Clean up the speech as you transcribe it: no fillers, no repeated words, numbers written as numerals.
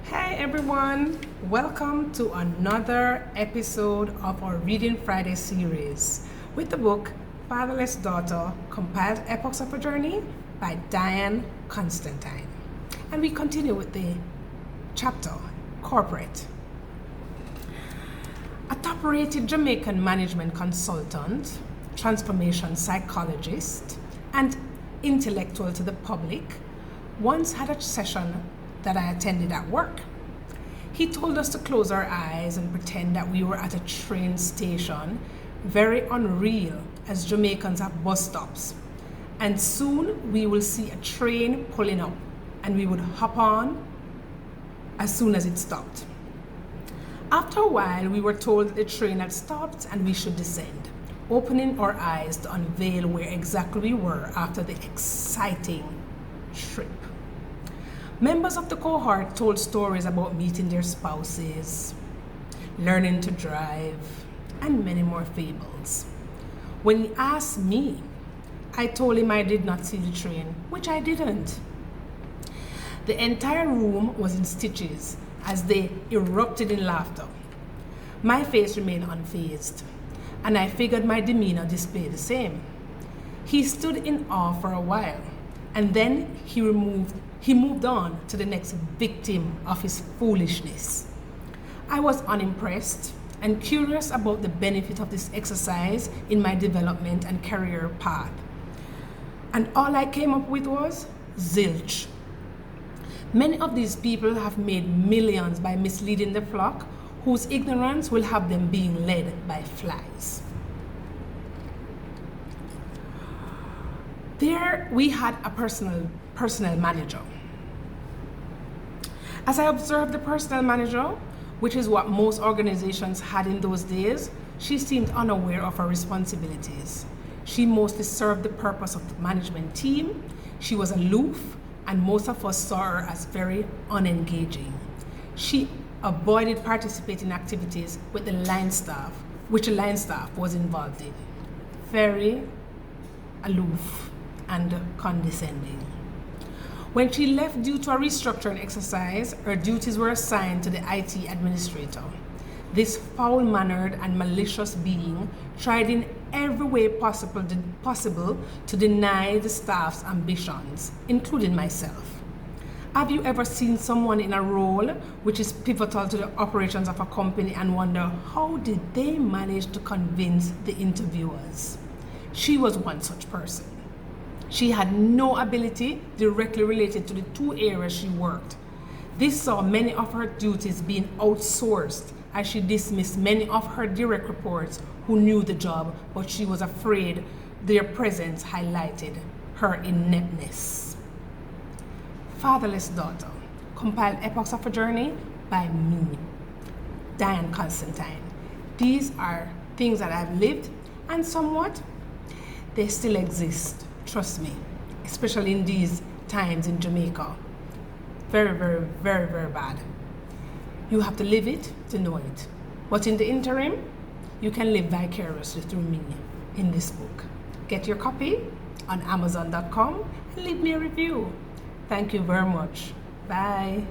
Hi everyone, welcome to another episode of our Reading Friday series with the book Fatherless Daughter, Compiled Epochs of a Journey by Diane Constantine. And we continue with the chapter, Corporate. A top-rated Jamaican management consultant, transformation psychologist, and intellectual to the public, once had a session that I attended at work. He told us to close our eyes and pretend that we were at a train station, very unreal as Jamaicans have bus stops. And soon we will see a train pulling up and we would hop on as soon as it stopped. After a while, we were told that the train had stopped and we should descend, opening our eyes to unveil where exactly we were after the exciting trip. Members of the cohort told stories about meeting their spouses, learning to drive, and many more fables. When he asked me, I told him I did not see the train, which I didn't. The entire room was in stitches as they erupted in laughter. My face remained unfazed, and I figured my demeanor displayed the same. He stood in awe for a while, and then he moved on to the next victim of his foolishness. I was unimpressed and curious about the benefit of this exercise in my development and career path. And all I came up with was zilch. Many of these people have made millions by misleading the flock, whose ignorance will have them being led by flies. There we had a personnel manager. As I observed the personnel manager, which is what most organizations had in those days, she seemed unaware of her responsibilities. She mostly served the purpose of the management team. She was aloof, and most of us saw her as very unengaging. She avoided participating in activities with the line staff, which the line staff was involved in. Very aloof and condescending. When she left due to a restructuring exercise, her duties were assigned to the IT administrator. This foul-mannered and malicious being tried in every way possible to deny the staff's ambitions, including myself. Have you ever seen someone in a role which is pivotal to the operations of a company and wonder how did they manage to convince the interviewers? She was one such person. She had no ability directly related to the two areas she worked. This saw many of her duties being outsourced as she dismissed many of her direct reports who knew the job, but she was afraid their presence highlighted her ineptness. Fatherless Daughter, Compiled Epochs of a Journey by me, Diane Constantine. These are things that I've lived, and somewhat, they still exist. Trust me, especially in these times in Jamaica. Very, very, very, very bad. You have to live it to know it. But in the interim, you can live vicariously through me in this book. Get your copy on Amazon.com and leave me a review. Thank you very much. Bye.